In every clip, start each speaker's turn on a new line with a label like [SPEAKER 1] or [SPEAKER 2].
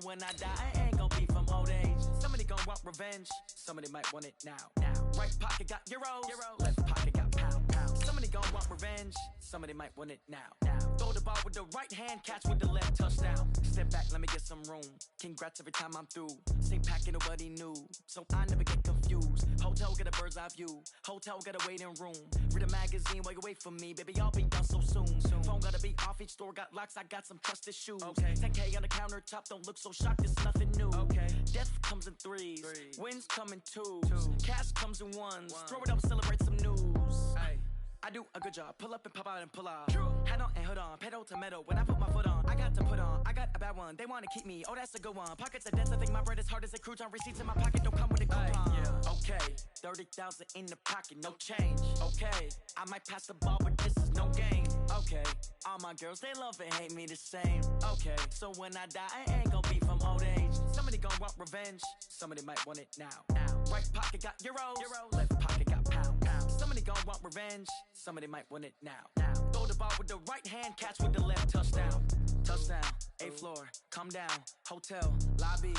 [SPEAKER 1] when I die, I ain't gonna be from old age. Somebody gonna want revenge, somebody might want it now. Right pocket got euros, left pocket got pound. Somebody gonna want revenge, somebody might want it now. Throw the ball with the right hand, catch with the left, touchdown. Step back, let me get some room. Congrats every time I'm through. Same packet, nobody new, so I never get confused. Hotel get a bird's eye view, hotel get a waiting room. Read a magazine while you wait for me, baby, I'll be done so soon. Phone gotta be off, each store got locks, I got some trusted shoes. 10K on the countertop, don't look so shocked, it's nothing new. Death comes in threes, wins come in twos, cash comes in ones. Throw it up, celebrate some news. I do a good job, pull up and pop out and pull out. Hat on and hood on, pedal to metal. When I put my foot on, I got to put on. I got a bad one, they wanna keep me, oh that's a good one. Pockets are dense, I think my bread is hard as a crouton. Receipts in my pocket don't come with a coupon. Okay, 30,000 in the pocket, no change. Okay, I might pass the ball, but this is no game. Okay, all my girls, they love and hate me the same. Okay, so when I die, I ain't gonna be from old age. Somebody gonna want revenge, somebody might want it now. Right pocket got euros, left pocket got pound. Somebody gonna want revenge, somebody might want it now. Throw the ball with the right hand, catch with the left, touchdown. Touchdown, 8th floor, come down, hotel, lobby.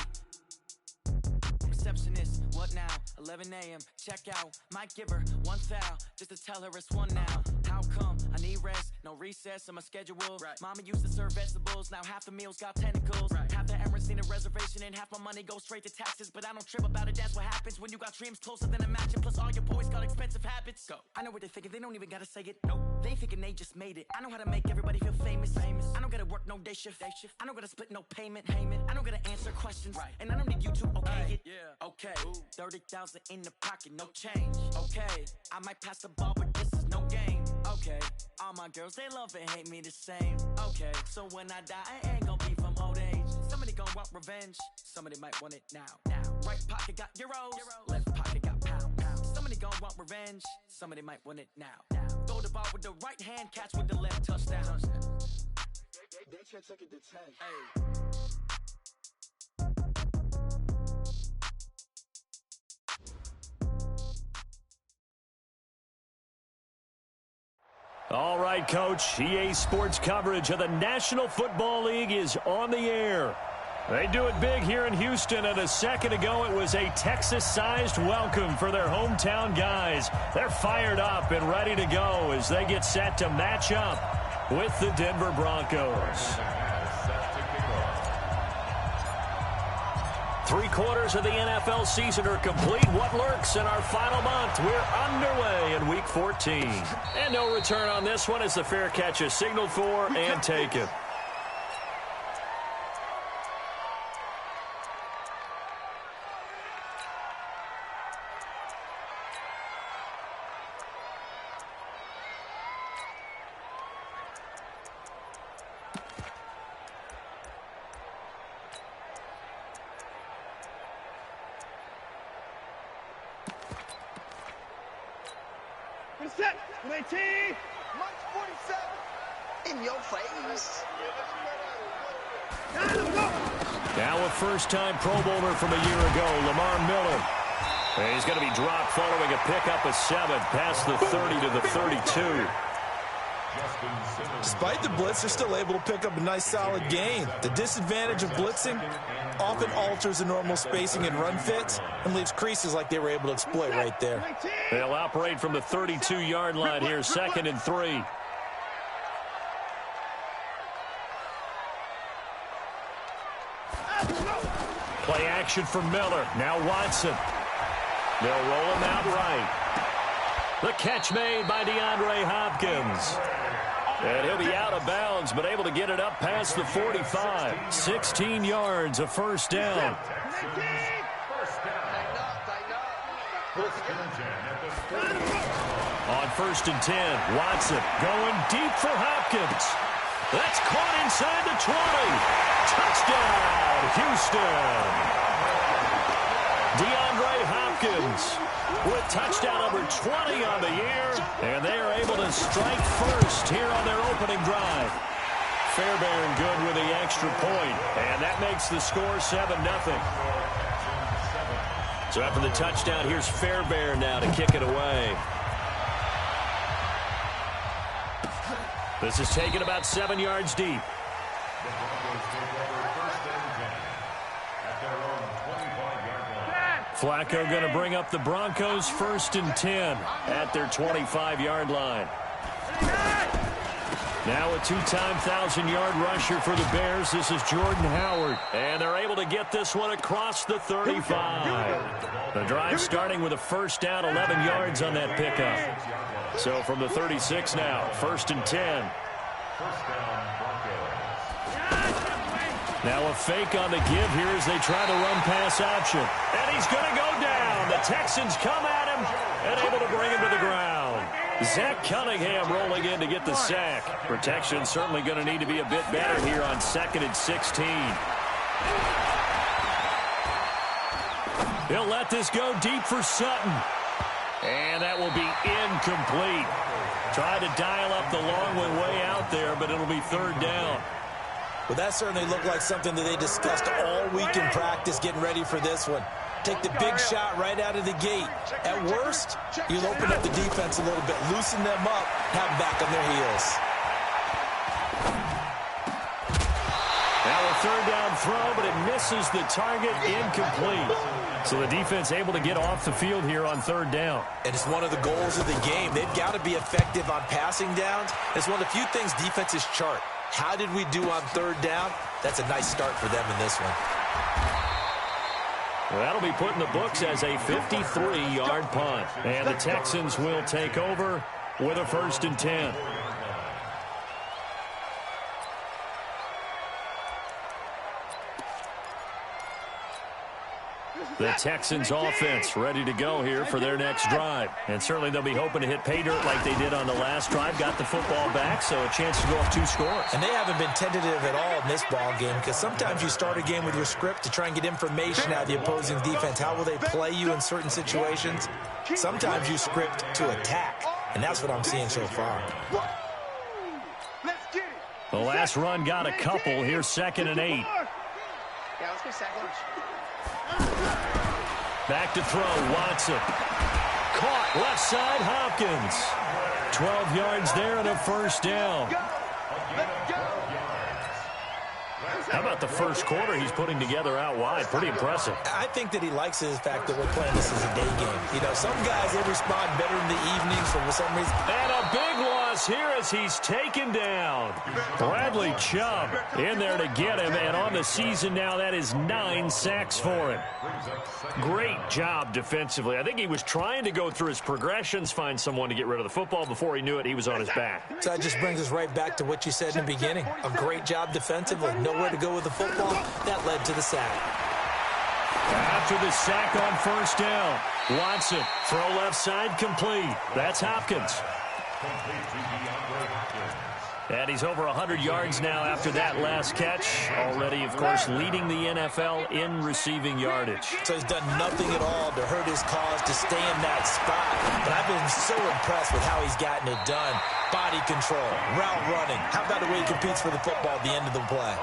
[SPEAKER 1] Receptionist, what now? 11 a.m., check out. Might give her one foul, just to tell her it's one now. How come? I need rest, no recess in my schedule. Mama used to serve vegetables, now half the meals got tentacles. Half the Emirates need a reservation and half my money goes straight to taxes. But I don't trip about it, that's what happens when you got dreams closer than a matching. Plus all your boys got expensive habits. Go. I know what they're thinking, they don't even gotta say it. Nope. They thinking they just made it. I know how to make everybody feel famous. I don't gotta work no day shift. I don't gotta split no payment. I don't gotta answer questions. And I don't need you to okay it. Okay, 30,000 in the pocket, no change. Okay, I might pass the ball, but this is no game. Okay, all my girls, they love and hate me the same. Okay, so when I die, I ain't gonna be from old age. Somebody gonna want revenge, somebody might want it now. Right pocket got euros, left pocket got pound. Somebody gonna want revenge, somebody might want it now. Throw the ball with the right hand, catch with the left, touchdown.
[SPEAKER 2] They can't take it to 10.
[SPEAKER 3] All right, Coach. EA Sports coverage of the National Football League is on the air. They do it big here in Houston, and a second ago it was a Texas-sized welcome for their hometown guys. They're fired up and ready to go as they get set to match up with the Denver Broncos. 3/4 of the NFL season are complete. What lurks in our final month? We're underway in Week 14. And no return on this one as the fair catch is signaled for and taken.
[SPEAKER 4] Set, 18, March 47, in your face.
[SPEAKER 3] Now a first-time Pro Bowler from a year ago, Lamar Miller. And he's going to be dropped following a pickup of 7 past the 30 to the 32.
[SPEAKER 5] Despite the blitz, they're still able to pick up a nice solid gain. The disadvantage of blitzing often alters the normal spacing and run fits and leaves creases like they were able to exploit right there.
[SPEAKER 3] They'll operate from the 32-yard line here, 2nd and 3. Play action for Miller. Now Watson. They'll roll him out right. The catch made by DeAndre Hopkins. And he'll be out of bounds, but able to get it up past the 45. 16 yards, a first down. On 1st and 10, Watson going deep for Hopkins. That's caught inside the 20. Touchdown, Houston. DeAndre Hopkins with touchdown number 20 on the year, and they are able to strike first here on their opening drive. Fairbairn good with the extra point, and that makes the score 7-0. So after the touchdown, here's Fairbairn now to kick it away. This is taken about 7 yards deep. Flacco going to bring up the Broncos 1st and 10 at their 25-yard line. Now a two-time 1,000-yard rusher for the Bears. This is Jordan Howard. And they're able to get this one across the 35. The drive starting with a first down, 11 yards on that pickup. So from the 36 now, 1st and 10. Now a fake on the give here as they try the run-pass option. And he's going to go down. The Texans come at him and able to bring him to the ground. Zach Cunningham rolling in to get the sack. Protection certainly going to need to be a bit better here on 2nd and 16. He'll let this go deep for Sutton. And that will be incomplete. Tried to dial up the long one way out there, but it'll be 3rd down.
[SPEAKER 5] Well, that certainly looked like something that they discussed all week in practice getting ready for this one. Take the big shot right out of the gate. At worst, you'll open up the defense a little bit, loosen them up, have them back on their heels.
[SPEAKER 3] Now a 3rd down throw, but it misses the target, incomplete. So the defense able to get off the field here on 3rd down.
[SPEAKER 5] And it's one of the goals of the game. They've got to be effective on passing downs. It's one of the few things defenses chart. How did we do on 3rd down? That's a nice start for them in this one.
[SPEAKER 3] Well, that'll be put in the books as a 53-yard punt. And the Texans will take over with a 1st and 10. The Texans offense ready to go here for their next drive. And certainly they'll be hoping to hit pay dirt like they did on the last drive. Got the football back, so a chance to go up 2 scores.
[SPEAKER 5] And they haven't been tentative at all in this ball game because sometimes you start a game with your script to try and get information out of the opposing defense. How will they play you in certain situations? Sometimes you script to attack, and that's what I'm seeing so far.
[SPEAKER 3] The last run got a couple. Here's 2nd and 8.
[SPEAKER 4] Yeah, let's go sack lunch.
[SPEAKER 3] Back to throw, Watson. Caught, left side, Hopkins. 12 yards there and a 1st down. How about the first quarter he's putting together out wide? Pretty impressive.
[SPEAKER 5] I think that he likes the fact that we're playing this as a day game. You know, some guys, they respond better in the evenings for some reason.
[SPEAKER 3] And a big loss here as he's taken down. Bradley Chubb in there to get him, and on the season now, that is 9 sacks for him. Great job defensively. I think he was trying to go through his progressions, find someone to get rid of the football. Before he knew it, he was on his back.
[SPEAKER 5] So that just brings us right back to what you said in the beginning. A great job defensively. Nowhere to go with the football. That led to the sack.
[SPEAKER 3] After the sack on 1st down, Watson, throw left side, complete. That's Hopkins. And he's over 100 yards now after that last catch. Already, of course, leading the NFL in receiving yardage.
[SPEAKER 5] So he's done nothing at all to hurt his cause, to stay in that spot. But I've been so impressed with how he's gotten it done. Body control, route running. How about the way he competes for the football at the end of the play?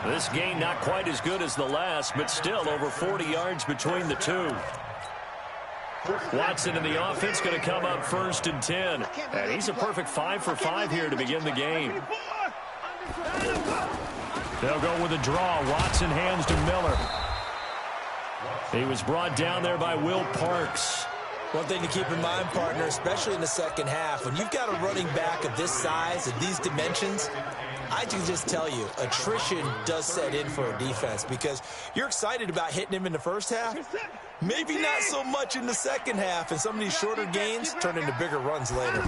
[SPEAKER 3] This game not quite as good as the last, but still over 40 yards between the two. Watson in the offense going to come up 1st and 10. And he's a perfect 5 for 5 here to begin the game. They'll go with a draw. Watson hands to Miller. He was brought down there by Will Parks.
[SPEAKER 5] One thing to keep in mind, partner, especially in the second half, when you've got a running back of this size and these dimensions, I can just tell you, attrition does set in for a defense because you're excited about hitting him in the first half. Maybe not so much in the second half, and some of these shorter gains turn into bigger runs later.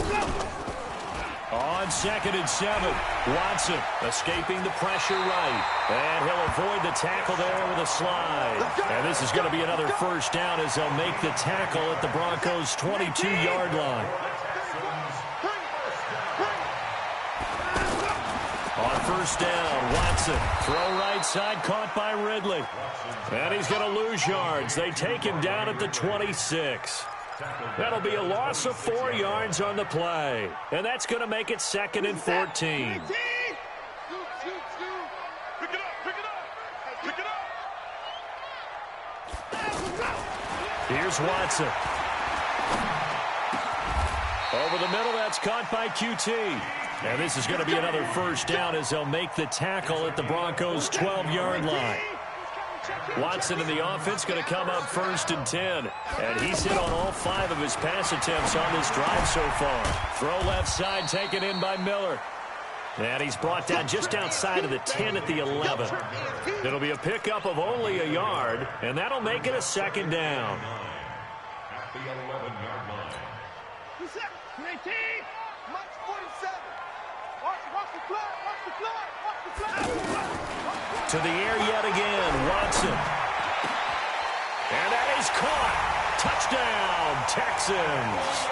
[SPEAKER 3] On 2nd and 7, Watson escaping the pressure right. And he'll avoid the tackle there with a slide. And this is going to be another 1st down as they'll make the tackle at the Broncos' 22-yard line. On 1st down, Watson, throw right side, caught by Ridley. And he's going to lose yards. They take him down at the 26. That'll be a loss of 4 yards on the play. And that's going to make it 2nd and 14. Here's Watson. Over the middle, that's caught by QT. And this is going to be another 1st down as they'll make the tackle at the Broncos' 12-yard line. Watson in the offense going to come up 1st and 10. And he's hit on all 5 of his pass attempts on this drive so far. Throw left side taken in by Miller. And he's brought down just outside of the 10 at the 11. It'll be a pickup of only a yard, and that'll make it a 2nd down.
[SPEAKER 2] At the 11-yard line.
[SPEAKER 3] To the air yet again, Watson. And that is caught. Touchdown, Texans.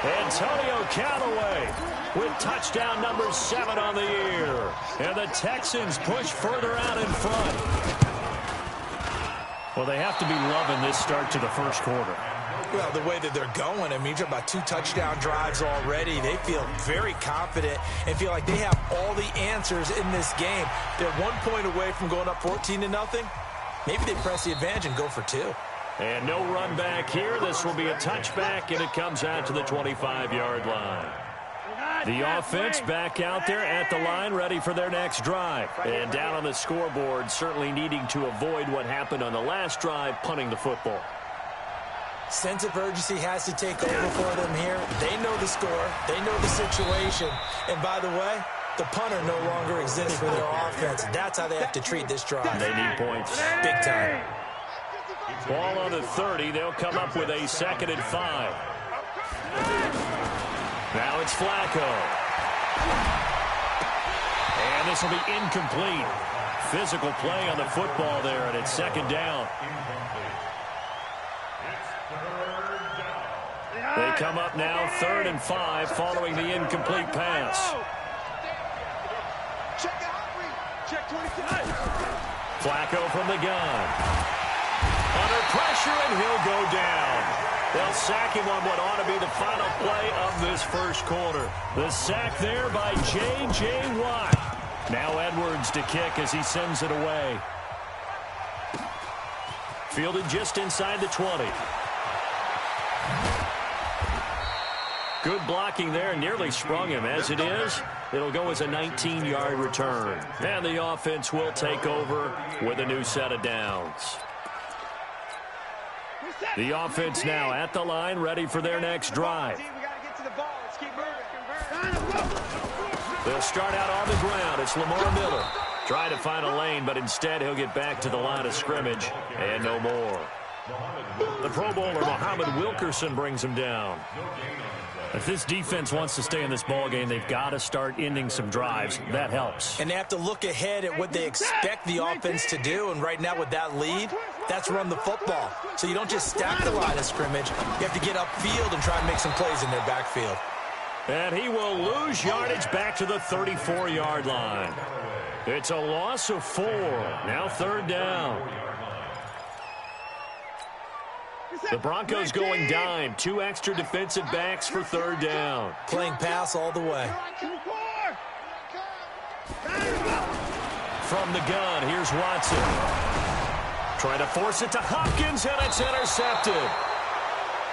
[SPEAKER 3] Antonio Callaway with touchdown number 7 on the year. And the Texans push further out in front. Well, they have to be loving this start to the first quarter.
[SPEAKER 5] Well, the way that they're going, I mean, you're talking about 2 touchdown drives already. They feel very confident and feel like they have all the answers in this game. They're 1 point away from going up 14-0. Maybe they press the advantage and go for 2.
[SPEAKER 3] And no run back here. This will be a touchback, and it comes out to the 25-yard line. The offense back out there at the line, ready for their next drive. And down on the scoreboard, certainly needing to avoid what happened on the last drive, punting the football.
[SPEAKER 5] Sense of urgency has to take over for them here. They know the score. They know the situation. And by the way, the punter no longer exists for their offense. That's how they have to treat this drive.
[SPEAKER 3] They need points.
[SPEAKER 5] Big time.
[SPEAKER 3] Ball on the 30. They'll come up with a 2nd and 5. Now it's Flacco. And this will be incomplete. Physical play on the football there, and it's 2nd down. They come up now 3rd and 5 following the incomplete pass. Flacco from the gun. Under pressure, and he'll go down. They'll sack him on what ought to be the final play of this first quarter. The sack there by J.J. Watt. Now Edwards to kick as he sends it away. Fielded just inside the 20. Good blocking there, nearly sprung him. As it is, it'll go as a 19-yard return. And the offense will take over with a new set of downs. The offense now at the line, ready for their next drive. They'll start out on the ground. It's Lamar Miller. Trying to find a lane, but instead he'll get back to the line of scrimmage and no more. The Pro Bowler, Muhammad Wilkerson, brings him down. If this defense wants to stay in this ballgame, they've got to start ending some drives. That helps.
[SPEAKER 5] And they have to look ahead at what they expect the offense to do. And right now with that lead, that's run the football. So you don't just stack the line of scrimmage. You have to get upfield and try and make some plays in their backfield.
[SPEAKER 3] And he will lose yardage back to the 34-yard line. It's a loss of 4. Now 3rd down. The Broncos going dime. 2 extra defensive backs for 3rd down.
[SPEAKER 5] Playing pass all the way.
[SPEAKER 3] From the gun, here's Watson. Trying to force it to Hopkins, and it's intercepted.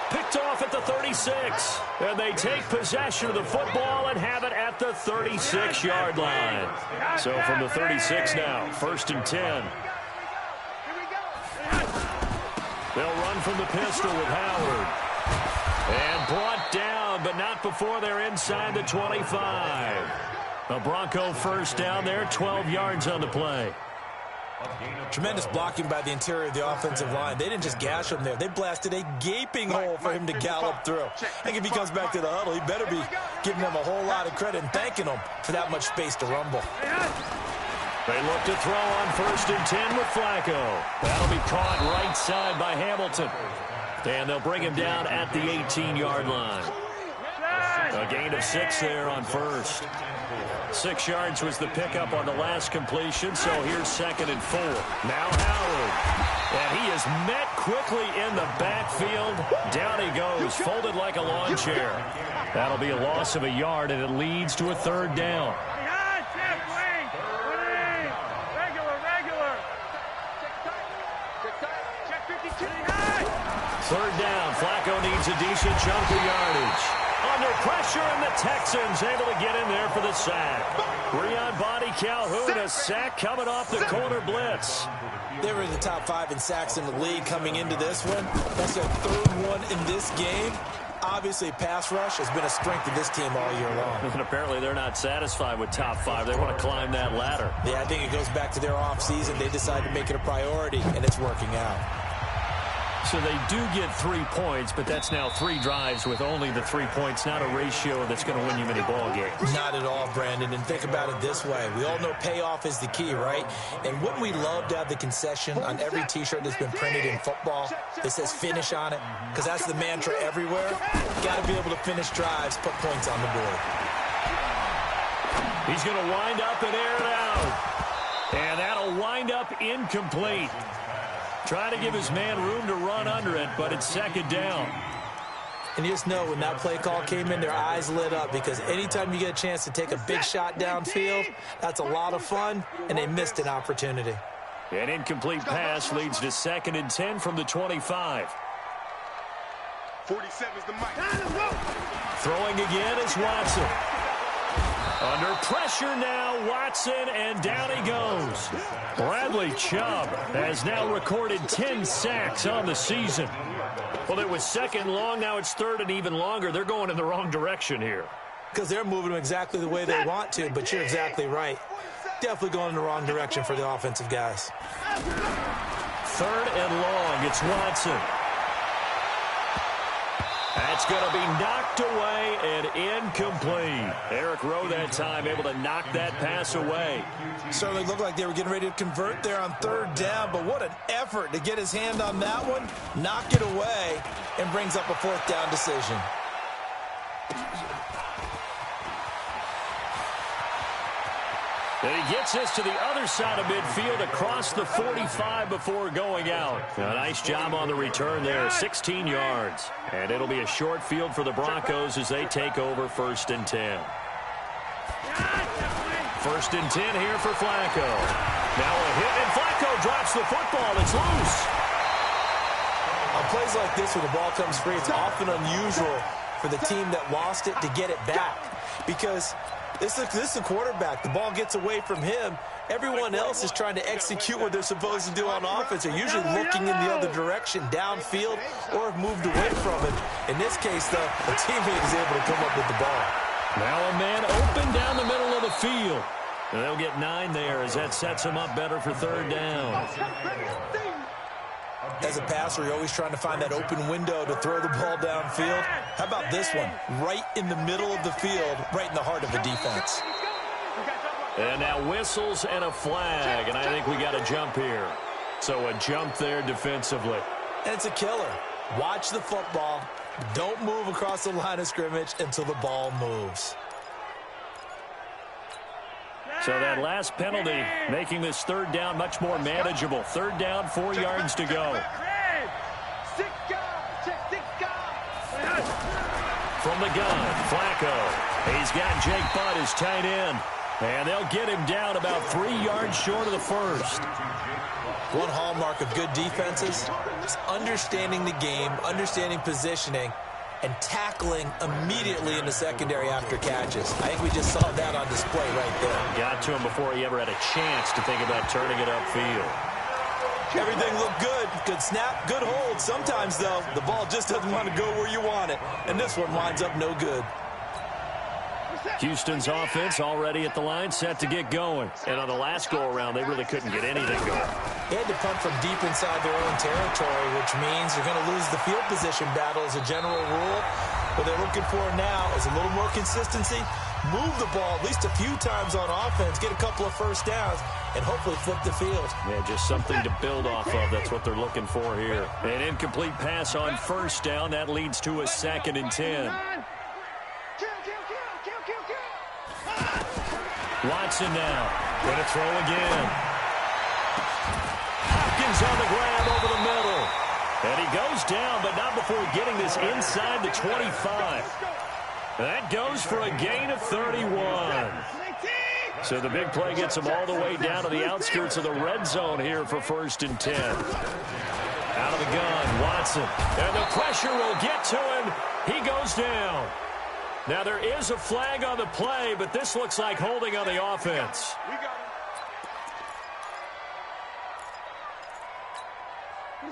[SPEAKER 3] Picked off at the 36. And they take possession of the football and have it at the 36-yard line. So from the 36 now, 1st and 10. They'll run from the pistol with Howard. And brought down, but not before they're inside the 25. A Bronco 1st down there, 12 yards on the play.
[SPEAKER 5] Tremendous blocking by the interior of the offensive line. They didn't just gash him there. They blasted a gaping hole for him to gallop through. I think if he comes back to the huddle, he better be giving them a whole lot of credit and thanking them for that much space to rumble.
[SPEAKER 3] They look to throw on 1st and 10 with Flacco. That'll be caught right side by Hamilton. And they'll bring him down at the 18-yard line. A gain of 6 there on 1st. 6 yards was the pickup on the last completion, so here's 2nd and 4. Now Howard. And he is met quickly in the backfield. Down he goes, folded like a lawn chair. That'll be a loss of a yard, and it leads to a 3rd down. 3rd down. Flacco needs a decent chunk of yardage. Under pressure, and the Texans able to get in there for the sack. On Body Calhoun, a sack coming off the corner blitz.
[SPEAKER 5] They were in the top 5 in sacks in the league coming into this one. That's their 3rd one in this game. Obviously, pass rush has been a strength of this team all year long.
[SPEAKER 3] And apparently they're not satisfied with top 5. They want to climb that ladder.
[SPEAKER 5] Yeah, I think it goes back to their offseason. They decided to make it a priority, and it's working out.
[SPEAKER 3] So they do get 3 points, but that's now 3 drives with only the 3 points, not a ratio that's going to win you many ball games.
[SPEAKER 5] Not at all, Brandon. And think about it this way. We all know payoff is the key, right? And wouldn't we love to have the concession on every T-shirt that's been printed in football that says finish on it? Because that's the mantra everywhere. Got to be able to finish drives, put points on the board.
[SPEAKER 3] He's going to wind up and air it out. And that'll wind up incomplete. Trying to give his man room to run under it, but it's 2nd down.
[SPEAKER 5] And you just know when that play call came in, their eyes lit up because anytime you get a chance to take a big shot downfield, that's a lot of fun, and they missed an opportunity.
[SPEAKER 3] An incomplete pass leads to 2nd and 10 from the 25.
[SPEAKER 6] 47's the mic.
[SPEAKER 3] Throwing again is Watson. Under pressure now, Watson, and down he goes. Bradley Chubb has now recorded 10 sacks on the season. Well, it was 2nd long, now it's 3rd and even longer. They're going in the wrong direction here.
[SPEAKER 5] Because they're moving them exactly the way they want to, but you're exactly right. Definitely going in the wrong direction for the offensive guys.
[SPEAKER 3] 3rd and long, it's Watson. That's going to be knocked away and incomplete. Eric Rowe that time able to knock that pass away.
[SPEAKER 5] Certainly looked like they were getting ready to convert there on 3rd down, but what an effort to get his hand on that one, knock it away, and brings up a 4th down decision.
[SPEAKER 3] And he gets this to the other side of midfield across the 45 before going out. A nice job on the return there, 16 yards. And it'll be a short field for the Broncos as they take over 1st and 10. 1st and 10 here for Flacco. Now a hit, and Flacco drops the football. It's loose.
[SPEAKER 5] On plays like this where the ball comes free, it's often unusual for the team that lost it to get it back. Because this is a quarterback. The ball gets away from him. Everyone else is trying to execute what they're supposed to do on offense. They're usually looking in the other direction, downfield, or have moved away from it. In this case, though, a teammate is able to come up with the ball.
[SPEAKER 3] Now a man open down the middle of the field. And they'll get 9 there as that sets him up better for 3rd down.
[SPEAKER 5] As a passer, you're always trying to find that open window to throw the ball downfield. How about this one? Right in the middle of the field, right in the heart of the defense.
[SPEAKER 3] And now whistles and a flag, and I think we got a jump here. So a jump there defensively.
[SPEAKER 5] And it's a killer. Watch the football. Don't move across the line of scrimmage until the ball moves.
[SPEAKER 3] So that last penalty making this 3rd down much more manageable. 3rd down, 4 yards to go. From the gun, Flacco. He's got Jake Butt as tight end. And they'll get him down about 3 yards short of the 1st.
[SPEAKER 5] One hallmark of good defenses is understanding the game, understanding positioning, and tackling immediately in the secondary after catches. I think we just saw that on display right there.
[SPEAKER 3] Got to him before he ever had a chance to think about turning it upfield.
[SPEAKER 5] Everything looked good. Good snap, good hold. Sometimes, though, the ball just doesn't want to go where you want it. And this one winds up no good.
[SPEAKER 3] Houston's offense already at the line, set to get going. And on the last go-around, they really couldn't get anything going.
[SPEAKER 5] They had to punt from deep inside their own territory, which means you're going to lose the field position battle as a general rule. What they're looking for now is a little more consistency, move the ball at least a few times on offense, get a couple of 1st downs, and hopefully flip the field.
[SPEAKER 3] Yeah, just something to build off of. That's what they're looking for here. An incomplete pass on 1st down. That leads to a 2nd and 10. Watson now. Going to throw again. Hopkins on the grab over the middle. And he goes down, but not before getting this inside the 25. That goes for a gain of 31. So the big play gets him all the way down to the outskirts of the red zone here for 1st and 10. Out of the gun, Watson. And the pressure will get to him. He goes down. Now, there is a flag on the play, but this looks like holding on the offense.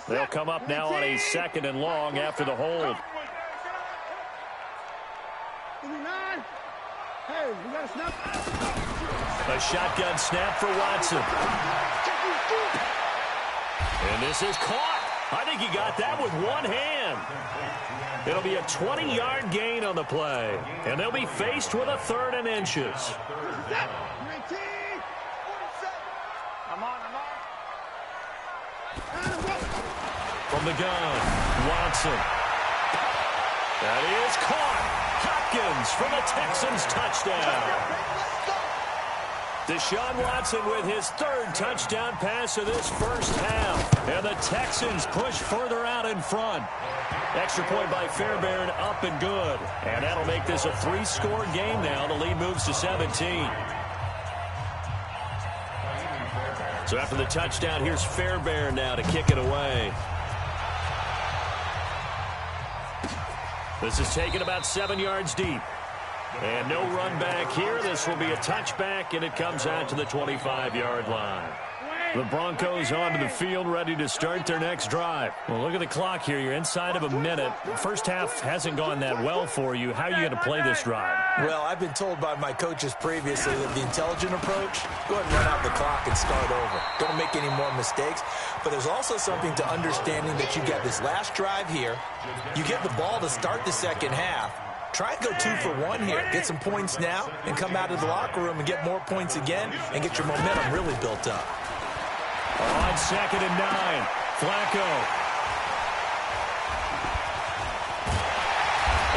[SPEAKER 3] They'll come up now on a 2nd and long after the hold. A shotgun snap for Watson. And this is caught. I think he got that with one hand. It'll be a 20-yard gain on the play. And they'll be faced with a 3rd and inches. From the gun, Watson. That is caught. Hopkins for the Texans touchdown. Deshaun Watson with his 3rd touchdown pass of this first half. And the Texans push further out in front. Extra point by Fairbairn, up and good. And that'll make this a 3-score game now. The lead moves to 17. So after the touchdown, here's Fairbairn now to kick it away. This is taken about 7 yards deep. And no run back here. This will be a touchback, and it comes out to the 25-yard line. The Broncos onto the field, ready to start their next drive. Well, look at the clock here. You're inside of a minute. First half hasn't gone that well for you. How are you going to play this drive?
[SPEAKER 5] Well, I've been told by my coaches previously that the intelligent approach, go ahead and run out the clock and start over. Don't make any more mistakes. But there's also something to understanding that you get this last drive here. You get the ball to start the second half. Try and go 2 for 1 here. Get some points now and come out of the locker room and get more points again and get your momentum really built up.
[SPEAKER 3] On 2nd and 9, Flacco.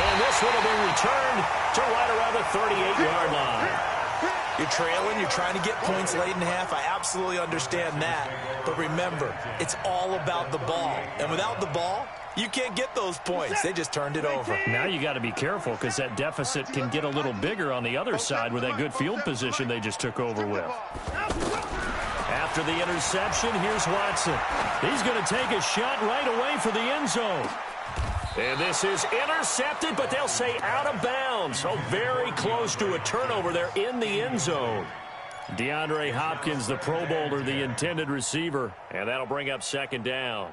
[SPEAKER 3] And this one will be returned to right around the 38-yard line.
[SPEAKER 5] You're trailing, you're trying to get points late in half. I absolutely understand that. But remember, it's all about the ball. And without the ball, you can't get those points. They just turned it over.
[SPEAKER 3] Now you got to be careful because that deficit can get a little bigger on the other side with that good field position they just took over with. After the interception, here's Watson. He's going to take a shot right away for the end zone. And this is intercepted, but they'll say out of bounds. So very close to a turnover there in the end zone. DeAndre Hopkins, the Pro Bowler, the intended receiver. And that'll bring up 2nd down.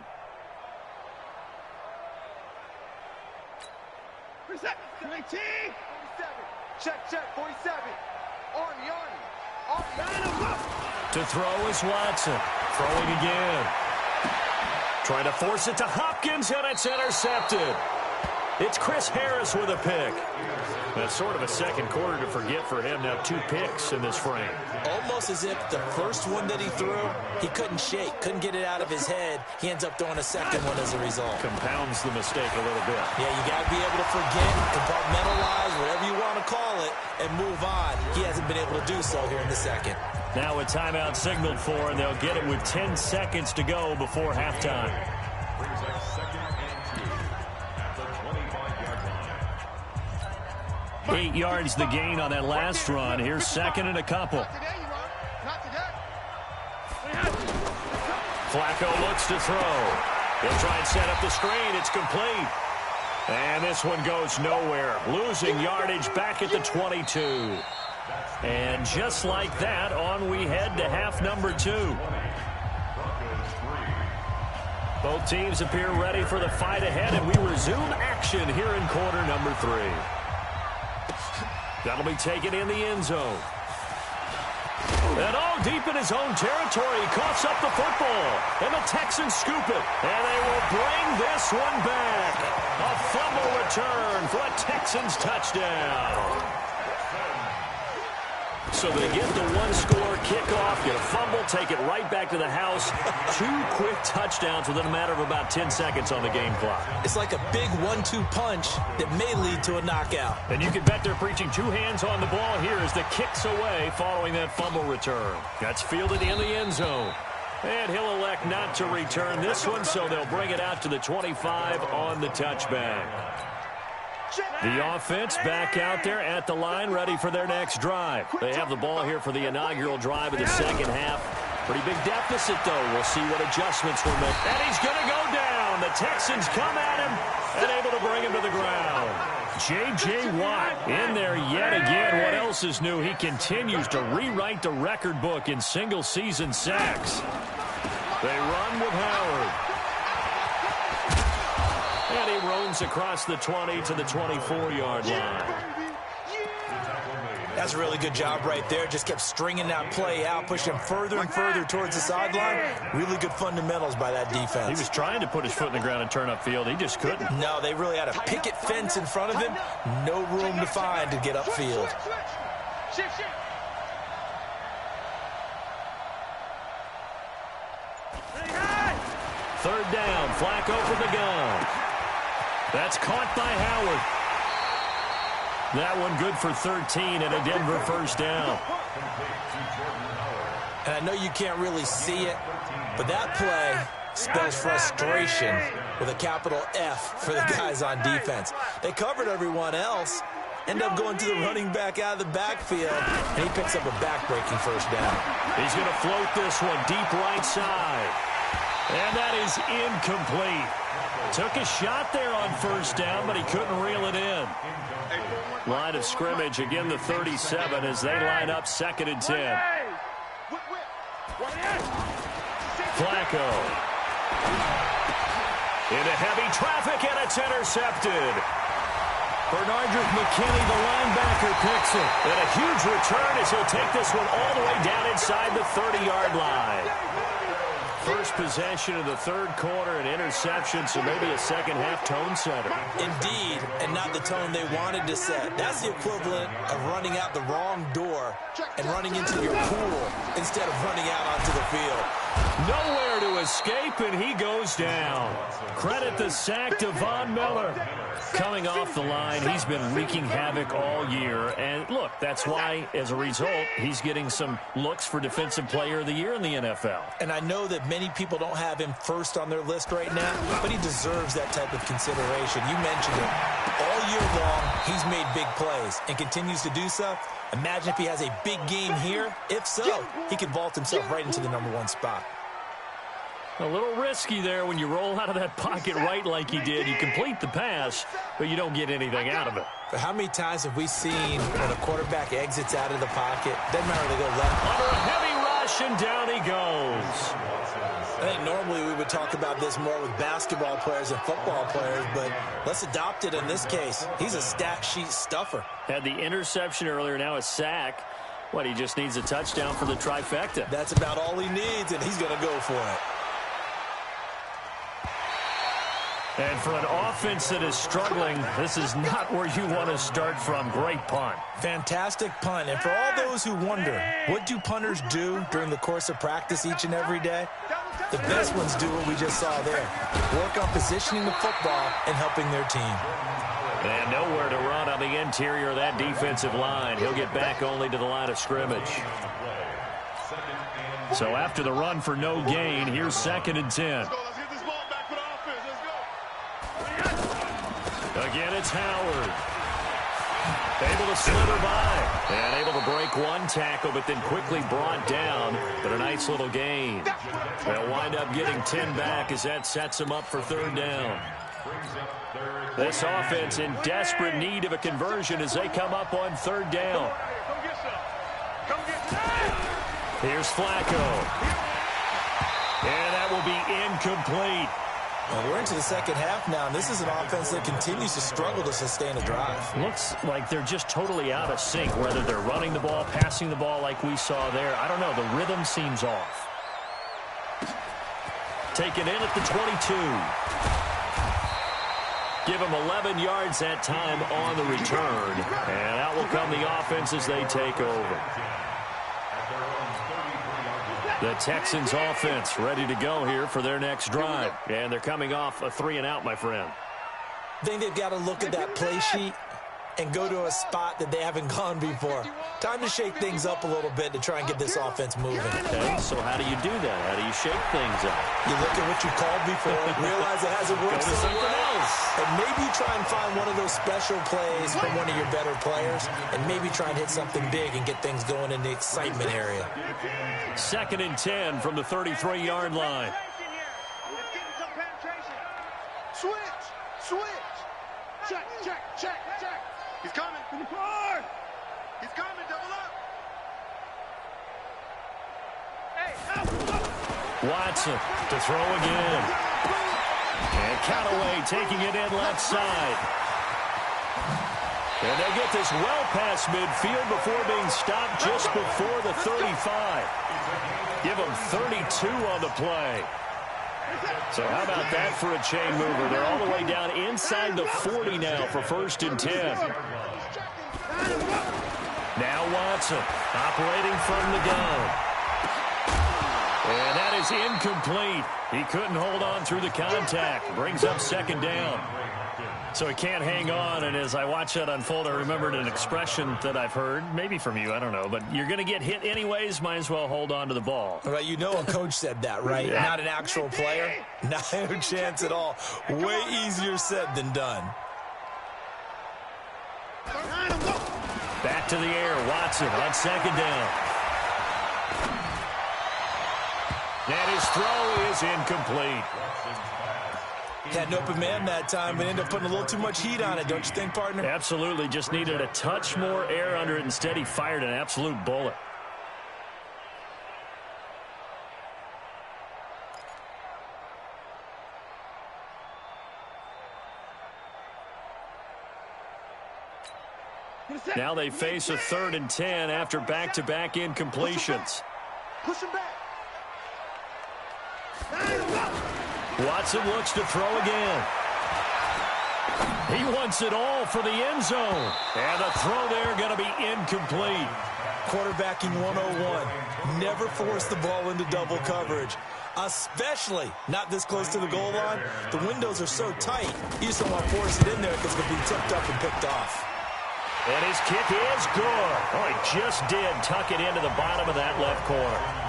[SPEAKER 4] Check, 47. Army.
[SPEAKER 3] To throw is Watson. Throwing again. Trying to force it to Hopkins, and it's intercepted. It's Chris Harris with a pick. That's sort of a second quarter to forget for him. Now 2 picks in this frame.
[SPEAKER 5] Almost as if the first one that he threw, he couldn't shake, couldn't get it out of his head. He ends up throwing a second one as a result.
[SPEAKER 3] Compounds the mistake a little bit.
[SPEAKER 5] Yeah, you got to be able to forget, compartmentalize, whatever you want to call it, and move on. He hasn't been able to do so here in the second. Now a timeout signaled for, and they'll get it with 10 seconds to go before halftime.
[SPEAKER 2] Brings up 2nd and 2 at the 25-yard line.
[SPEAKER 3] 8 yards the gain on that last run. Here's 2nd and a couple. Flacco looks to throw. He'll try and set up the screen. It's complete. And this one goes nowhere. Losing yardage back at the 22. And just like that, on we head to half number 2. Both teams appear ready for the fight ahead, and we resume action here in quarter number 3. That'll be taken in the end zone. And all deep in his own territory, he coughs up the football. And the Texans scoop it. And they will bring this one back. A fumble return for a Texans touchdown. So they get the 1-score kickoff, get a fumble, take it right back to the house. 2 quick touchdowns within a matter of about 10 seconds on the game clock. It's like a big 1-2 punch that may lead to a knockout. And you can bet they're preaching 2 hands on the ball here as the kick's away following that fumble return. That's fielded in the end zone. And he'll elect not to return this one, so they'll bring it out to the 25 on the touchback. The offense back out there at the line, ready for their next drive. They have the ball here for the inaugural drive of the second half. Pretty big deficit, though. We'll see what adjustments were made. And he's going to go down. The Texans come at him and able to bring him to the ground. J.J. Watt in there yet again. What else is new? He continues to rewrite the record book in single-season sacks. They run with Howard. And he roams across the 20 to the 24-yard line.
[SPEAKER 5] That's a really good job right there. Just kept stringing that play out, pushing him further and further towards the sideline. Really good fundamentals by that defense.
[SPEAKER 3] He was trying to put his foot in the ground and turn upfield. He just couldn't.
[SPEAKER 5] No, they really had a picket fence in front of him. No room to find to get upfield.
[SPEAKER 3] Third down, Flacco for the gun. That's caught by Howard. That one good for 13 and a Denver first down.
[SPEAKER 5] And I know you can't really see it, but that play spells frustration with a capital F for the guys on defense. They covered everyone else, end up going to the running back out of the backfield, and he picks up a back-breaking first down.
[SPEAKER 3] He's going to float this one deep right side. And that is incomplete. Took a shot there on first down, but he couldn't reel it in. Line of scrimmage, again the 37 as they line up 2nd and 10. Flacco. Into heavy traffic, and it's intercepted. Bernardrick McKinney, the linebacker, picks it. And a huge return as he'll take this one all the way down inside the 30-yard line. First possession of the third quarter, an interception, so maybe a second-half tone setter.
[SPEAKER 5] Indeed, and not the tone they wanted to set. That's the equivalent of running out the wrong door and running into your pool instead of running out onto the field.
[SPEAKER 3] Nowhere to escape, and he goes down. Credit the sack to Von Miller. Coming off the line, he's been wreaking havoc all year. And look, that's why, as a result, he's getting some looks for Defensive Player of the Year in the NFL.
[SPEAKER 5] And I know that many people don't have him first on their list right now, but he deserves that type of consideration. You mentioned it. All year long, he's made big plays and continues to do so. Imagine if he has a big game here. If so, he could vault himself right into the #1 spot.
[SPEAKER 3] A little risky there when you roll out of that pocket right like he did. You complete the pass, but you don't get anything out of it.
[SPEAKER 5] But how many times have we seen when a quarterback exits out of the pocket, doesn't matter they go left.
[SPEAKER 3] Under a heavy rush, and down he goes.
[SPEAKER 5] I think normally we would talk about this more with basketball players and football players, but let's adopt it in this case. He's a stat sheet stuffer.
[SPEAKER 3] Had the interception earlier, now a sack. What, he just needs a touchdown for the trifecta.
[SPEAKER 5] That's about all he needs, and he's going to go for it.
[SPEAKER 3] And for an offense that is struggling, this is not where you want to start from. Great punt.
[SPEAKER 5] Fantastic punt. And for all those who wonder, what do punters do during the course of practice each and every day? The best ones do what we just saw there. Work on positioning the football and helping their team.
[SPEAKER 3] And nowhere to run on the interior of that defensive line. He'll get back only to the line of scrimmage. So after the run for no gain, here's 2nd and 10. Again, it's Howard. Able to slither by. And able to break one tackle, but then quickly brought down. But a nice little gain. They'll wind up getting 10 back as that sets them up for 3rd down. This offense in desperate need of a conversion as they come up on 3rd down. Here's Flacco. And that will be incomplete.
[SPEAKER 5] Well, we're into the second half now, and this is an offense that continues to struggle to sustain a drive.
[SPEAKER 3] Looks like they're just totally out of sync, whether they're running the ball, passing the ball like we saw there. I don't know. The rhythm seems off. Taken in at the 22. Give them 11 yards that time on the return. And out will come the offense as they take over. The Texans offense ready to go here for their next drive. And they're coming off a 3-and-out, my friend.
[SPEAKER 5] I think they've got to look at that play sheet and go to a spot that they haven't gone before. Time to shake things up a little bit to try and get this offense moving.
[SPEAKER 3] Okay, so how do you do that? How do you shake things up?
[SPEAKER 5] You look at what you called before, realize it hasn't worked
[SPEAKER 3] Go to something else.
[SPEAKER 5] And maybe try and find one of those special plays from one of your better players, and maybe try and hit something big and get things going in the excitement area.
[SPEAKER 3] 2nd and 10 from the 33-yard line.
[SPEAKER 4] Switch! Check, check, check, check. He's coming. He's coming, double up. Hey,
[SPEAKER 3] Watson to throw again. And Callaway taking it in left side. And they get this well past midfield before being stopped just before the 35. Give them 32 on the play. So how about that for a chain mover? They're all the way down inside the 40 now for 1st and 10. Now Watson operating from the gun. And that is incomplete. He couldn't hold on through the contact. Brings up 2nd down. So he can't hang on, and as I watch that unfold, I remembered an expression that I've heard, maybe from you, I don't know, but you're going to get hit anyways, might as well hold on to the ball.
[SPEAKER 5] Well, you know a coach said that, right? Yeah. Not an actual player. Not a chance at all. Way easier said than done.
[SPEAKER 3] Back to the air, Watson on 2nd down. And his throw is incomplete.
[SPEAKER 5] Had an open man that time, but ended up putting a little too much heat on it, don't you think, partner?
[SPEAKER 3] Absolutely. Just needed a touch more air under it. Instead, he fired an absolute bullet. Now they face a 3rd and 10 after back-to-back incompletions.
[SPEAKER 4] Push him back.
[SPEAKER 3] Watson looks to throw again. He wants it all for the end zone. And the throw there going to be incomplete.
[SPEAKER 5] Quarterbacking 101. Never force the ball into double coverage. Especially not this close to the goal line. The windows are so tight. You just don't want to force it in there because it's going to be tipped up and picked off.
[SPEAKER 3] And his kick is good. Oh, he just did tuck it into the bottom of that left corner.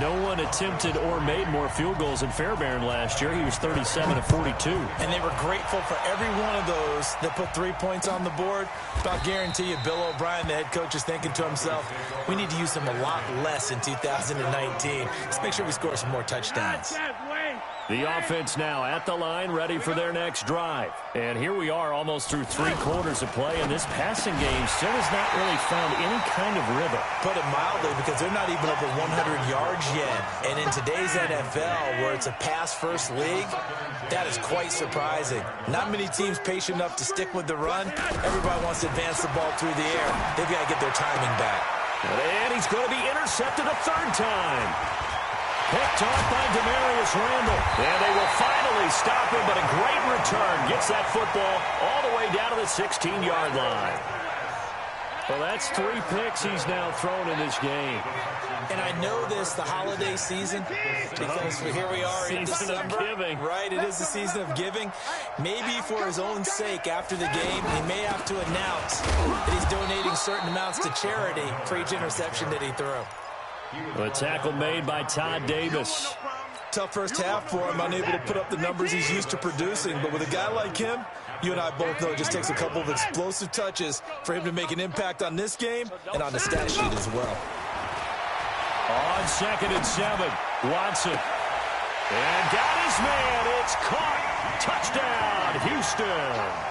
[SPEAKER 3] No one attempted or made more field goals than Fairbairn last year. He was 37 of 42.
[SPEAKER 5] And they were grateful for every one of those that put 3 points on the board. But I'll guarantee you, Bill O'Brien, the head coach, is thinking to himself, we need to use them a lot less in 2019. Let's make sure we score some more touchdowns.
[SPEAKER 3] The offense now at the line, ready for their next drive. And here we are almost through 3 quarters of play, and this passing game still has not really found any kind of rhythm.
[SPEAKER 5] Put it mildly, because they're not even over 100 yards yet. And in today's NFL, where it's a pass-first league, that is quite surprising. Not many teams patient enough to stick with the run. Everybody wants to advance the ball through the air. They've got to get their timing back.
[SPEAKER 3] And he's going to be intercepted a 3rd time. Picked off by Demarius Randall. And they will finally stop him, but a great return. Gets that football all the way down to the 16-yard line. Well, that's 3 picks he's now thrown in this game.
[SPEAKER 5] And I know this, the holiday season, because here we are in December.
[SPEAKER 3] Season of giving.
[SPEAKER 5] Right, it is the season of giving. Maybe for his own sake, after the game, he may have to announce that he's donating certain amounts to charity for each interception that he threw.
[SPEAKER 3] A tackle made by Todd Davis.
[SPEAKER 5] Tough first half for him, unable to put up the numbers he's used to producing. But with a guy like him, you and I both know it just takes a couple of explosive touches for him to make an impact on this game and on the stat sheet as well.
[SPEAKER 3] On 2nd and 7, Watson. And got his man. It's caught. Touchdown, Houston.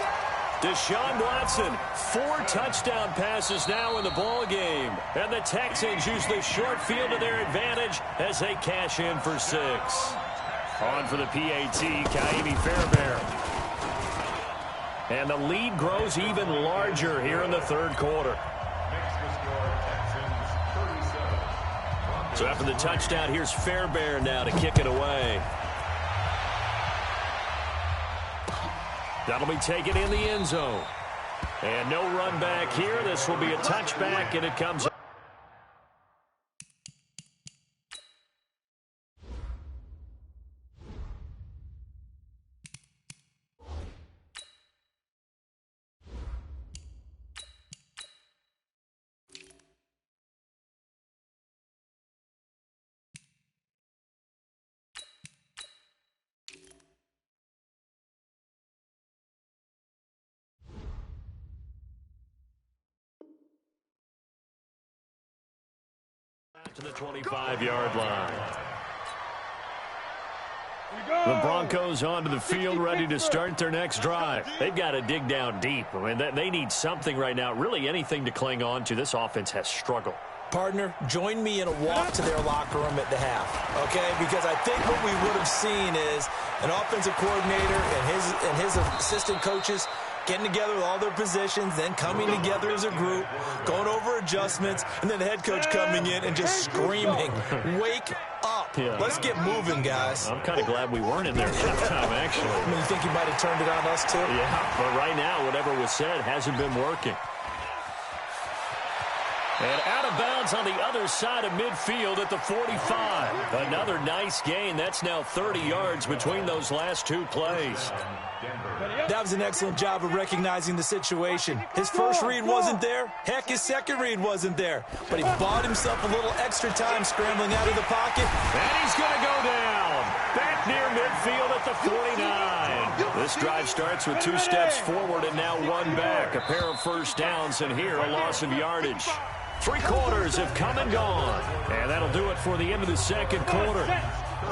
[SPEAKER 3] Deshaun Watson, 4 touchdown passes now in the ball game. And the Texans use the short field to their advantage as they cash in for 6. On for the PAT, Kaimi Fairbairn. And the lead grows even larger here in the 3rd quarter. So after the touchdown, here's Fairbairn now to kick it away. That'll be taken in the end zone. And no run back here. This will be a touchback, and it comes up. To the 25-yard line. The Broncos onto the field, ready to start their next drive. They've got to dig down deep. I mean, they need something right now, really anything to cling on to. This offense has struggled.
[SPEAKER 5] Partner, join me in a walk to their locker room at the half, okay? Because I think what we would have seen is an offensive coordinator and his assistant coaches getting together with all their positions, then coming together as a group, going over adjustments, and then the head coach coming in and just screaming, wake up. Yeah. Let's get moving, guys.
[SPEAKER 3] I'm kind of glad we weren't in there that time, actually.
[SPEAKER 5] I mean, you think he might have turned it on us, too?
[SPEAKER 3] Yeah, but right now, whatever was said hasn't been working. And out of bounds on the other side of midfield at the 45. Another nice gain. That's now 30 yards between those last two plays.
[SPEAKER 5] That was an excellent job of recognizing the situation. His first read wasn't there. Heck, his second read wasn't there. But he bought himself a little extra time scrambling out of the pocket.
[SPEAKER 3] And he's going to go down. Back near midfield at the 49. This drive starts with 2 steps forward and now 1 back. A pair of first downs, and here a loss of yardage. 3 quarters have come and gone. And that'll do it for the end of the second quarter.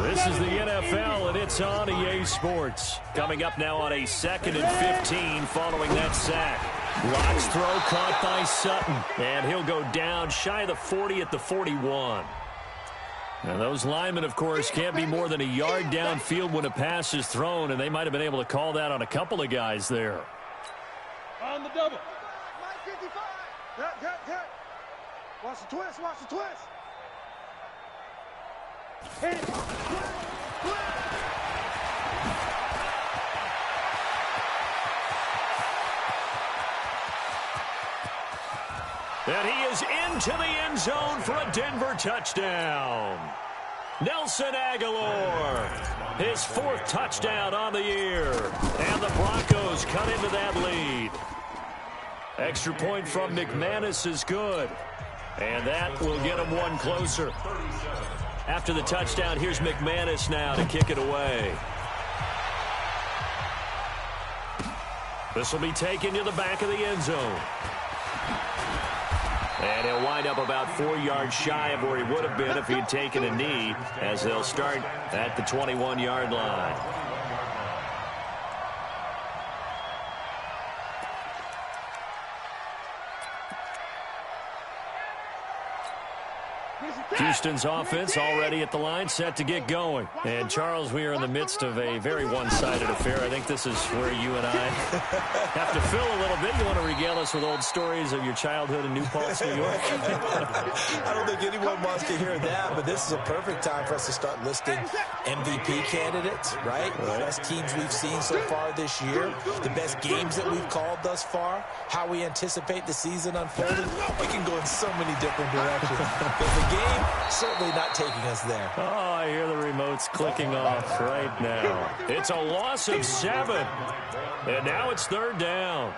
[SPEAKER 3] This is the NFL, and it's on EA Sports. Coming up now on a 2nd and 15 following that sack. Watt's throw caught by Sutton, and he'll go down shy of the 40 at the 41. Now, those linemen, of course, can't be more than a yard downfield when a pass is thrown, and they might have been able to call that on a couple of guys there.
[SPEAKER 4] On the double. Watch the twist, watch the twist. Hit it.
[SPEAKER 3] And he is into the end zone for a Denver touchdown. Nelson Aguilar, his 4th touchdown on the year. And the Broncos cut into that lead. Extra point from McManus is good. And that will get him 1 closer. After the touchdown, here's McManus now to kick it away. This will be taken to the back of the end zone. And he'll wind up about 4 yards shy of where he would have been if he had taken a knee, as they'll start at the 21-yard line. Houston's offense already at the line, set to get going. And, Charles, we are in the midst of a very one-sided affair. I think this is where you and I have to fill a little bit. You want to regale us with old stories of your childhood in New Paltz, New York?
[SPEAKER 5] I don't think anyone wants to hear that, but this is a perfect time for us to start listing MVP candidates, right? The best teams we've seen so far this year, the best games that we've called thus far, how we anticipate the season unfolding. We can go in so many different directions. But the game, certainly not taking us there.
[SPEAKER 3] Oh, I hear the remotes clicking off right now. It's a loss of 7. And now it's 3rd down.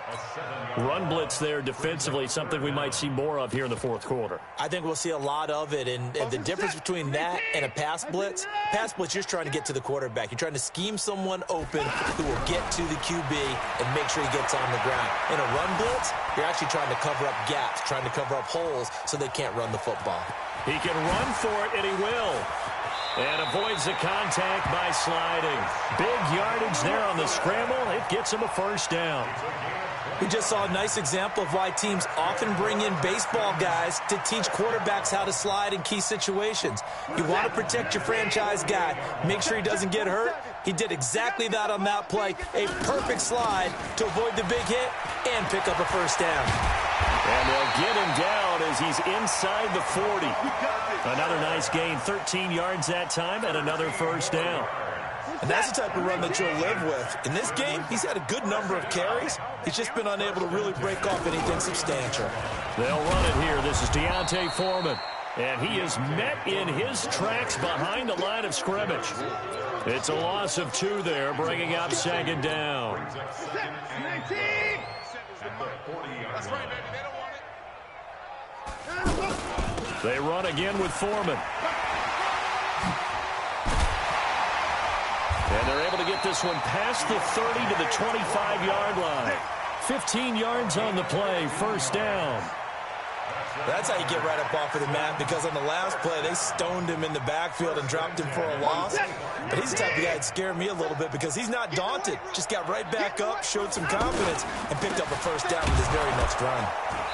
[SPEAKER 3] Run blitz there defensively, something we might see more of here in the 4th quarter.
[SPEAKER 5] I think we'll see a lot of it. And the difference between that and a pass blitz, you're just trying to get to the quarterback. You're trying to scheme someone open who will get to the QB and make sure he gets on the ground. In a run blitz, you're actually trying to cover up gaps, trying to cover up holes so they can't run the football.
[SPEAKER 3] He can run for it, and he will. And avoids the contact by sliding. Big yardage there on the scramble. It gets him a 1st down.
[SPEAKER 5] We just saw a nice example of why teams often bring in baseball guys to teach quarterbacks how to slide in key situations. You want to protect your franchise guy. Make sure he doesn't get hurt. He did exactly that on that play. A perfect slide to avoid the big hit and pick up a 1st down.
[SPEAKER 3] And they'll get him down as he's inside the 40. Another nice gain, 13 yards that time, and another 1st down.
[SPEAKER 5] And that's the type of run that you'll live with. In this game, he's had a good number of carries. He's just been unable to really break off anything substantial.
[SPEAKER 3] They'll run it here. This is Deontay Foreman. And he is met in his tracks behind the line of scrimmage. It's a loss of 2 there, bringing up 2nd down. They run again with Foreman. And they're able to get this one past the 30 to the 25-yard line. 15 yards on the play, 1st down.
[SPEAKER 5] That's how you get right up off of the mat, because on the last play, they stoned him in the backfield and dropped him for a loss. But he's the type of guy that scared me a little bit because he's not daunted. Just got right back up, showed some confidence, and picked up a first down with his very next run.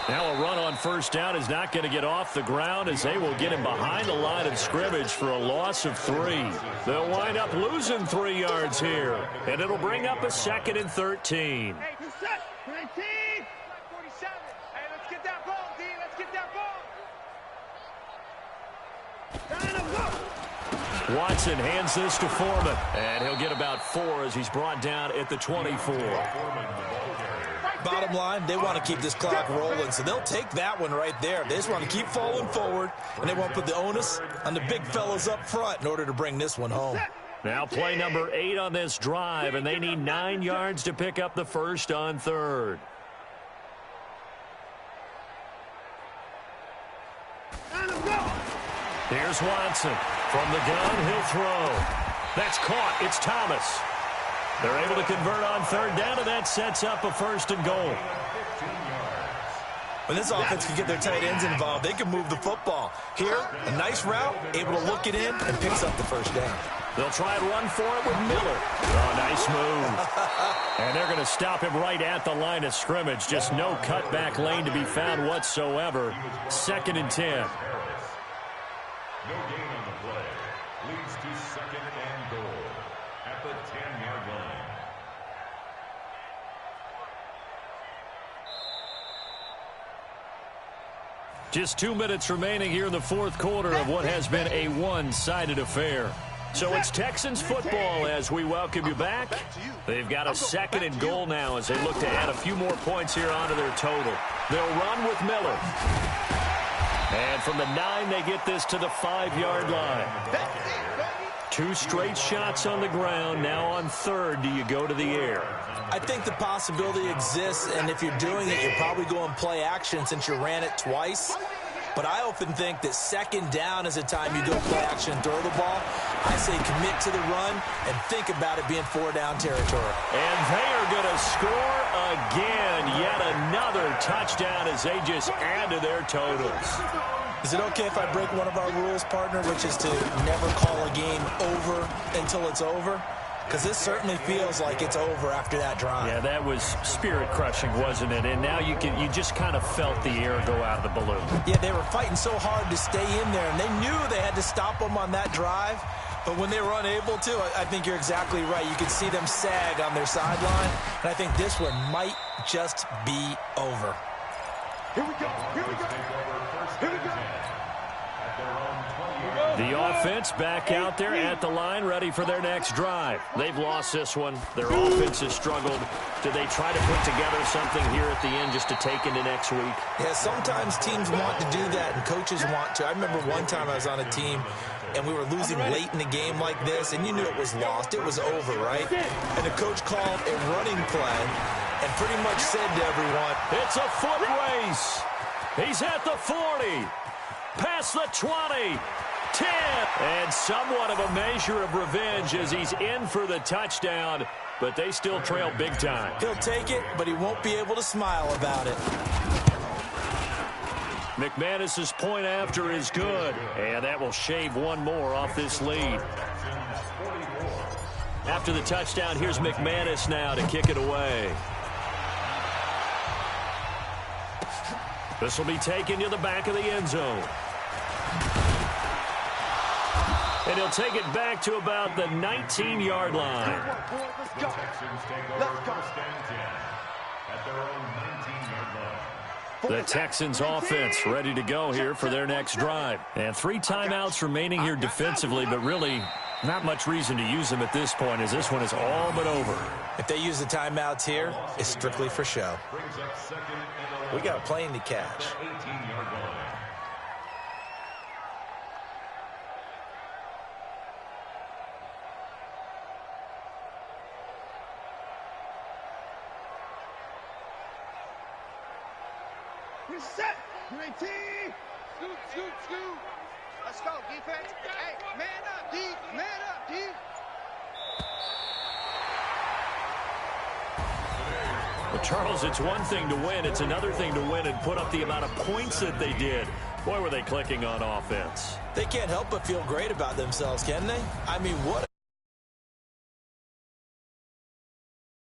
[SPEAKER 3] Now a run on first down is not going to get off the ground, as they will get him behind the line of scrimmage for a loss of 3. They'll wind up losing 3 yards here, and it'll bring up a 2nd and 13.
[SPEAKER 4] Hey, 19. 47. Hey, let's get that ball, D. Let's get that ball.
[SPEAKER 3] Watson hands this to Foreman, and he'll get about 4 as he's brought down at the 24.
[SPEAKER 5] Bottom line, they want to keep this clock rolling, so they'll take that one right there. They just want to keep falling forward, and they won't put the onus on the big fellas up front in order to bring this one home.
[SPEAKER 3] Now play number 8 on this drive, and they need 9 yards to pick up the first on 3rd. Here's Watson. From the gun, he'll throw. That's caught. It's Thomas. They're able to convert on 3rd down, and that sets up a 1st and goal.
[SPEAKER 5] When this offense can get their tight ends involved, they can move the football. Here, a nice route, able to look it in, and picks up the first down.
[SPEAKER 3] They'll try and run for it with Miller. Oh, nice move. And they're going to him right at the line of scrimmage. Just no cutback lane to be found whatsoever. 2nd and 10.
[SPEAKER 2] No gain on the play. Leads to 2nd and goal at the 10-yard line.
[SPEAKER 3] Just 2 minutes remaining here in the 4th quarter of what has been a one-sided affair. So it's Texans football as we welcome you back. They've got a 2nd and goal now as they look to add a few more points here onto their total. They'll run with Miller. And from the 9, they get this to the 5-yard line. 2 straight shots on the ground. Now on 3rd, do you go to the air?
[SPEAKER 5] I think the possibility exists, and if you're doing it, you're probably going play action since you ran it twice. But I often think that 2nd down is a time you go play action and throw the ball. I say commit to the run and think about it being 4-down territory.
[SPEAKER 3] And they are going to score again. Yet another touchdown as they just add to their totals.
[SPEAKER 5] Is it okay if I break one of our rules, partner, which is to never call a game over until it's over? Because this certainly feels like it's over after that drive.
[SPEAKER 3] Yeah, that was spirit-crushing, wasn't it? And now you just kind of felt the air go out of the balloon.
[SPEAKER 5] Yeah, they were fighting so hard to stay in there, and they knew they had to stop them on that drive. But when they were unable to, I think you're exactly right. You could see them sag on their sideline, and I think this one might just be over.
[SPEAKER 4] Here we go. Here we go. Here we go.
[SPEAKER 3] The offense back out there at the line, ready for their next drive. They've lost this one. Their offense has struggled. Do they try to put together something here at the end just to take into next week?
[SPEAKER 5] Yeah, sometimes teams want to do that, and coaches want to. I remember one time I was on a team, and we were losing late in the game like this, and you knew it was lost. It was over, right? And the coach called a running play and pretty much said to everyone,
[SPEAKER 3] it's a foot race. He's at the 40, past the 20, 10, and somewhat of a measure of revenge as he's in for the touchdown, but they still trail big time.
[SPEAKER 5] He'll take it, but he won't be able to smile about it.
[SPEAKER 3] McManus's point after is good, and that will shave one more off this lead. After the touchdown, here's McManus now to kick it away. This will be taken to the back of the end zone. And he'll take it back to about the 19-yard line.
[SPEAKER 4] Let's go. Let's go.
[SPEAKER 2] At their own 19-yard line.
[SPEAKER 3] The Texans offense ready to go here for their next drive. And 3 timeouts remaining here defensively, but really not much reason to use them at this point as this one is all but over.
[SPEAKER 5] If they use the timeouts here, it's strictly for show. We got a plane to catch.
[SPEAKER 2] 18-yard line.
[SPEAKER 4] We're set. 19. Scoot, scoot, scoot. Let's go, defense. Hey, man up, D. Man up, D.
[SPEAKER 3] The Charles, it's one thing to win. It's another thing to win and put up the amount of points that they did. Boy, were they clicking on offense.
[SPEAKER 5] They can't help but feel great about themselves, can they? I mean, what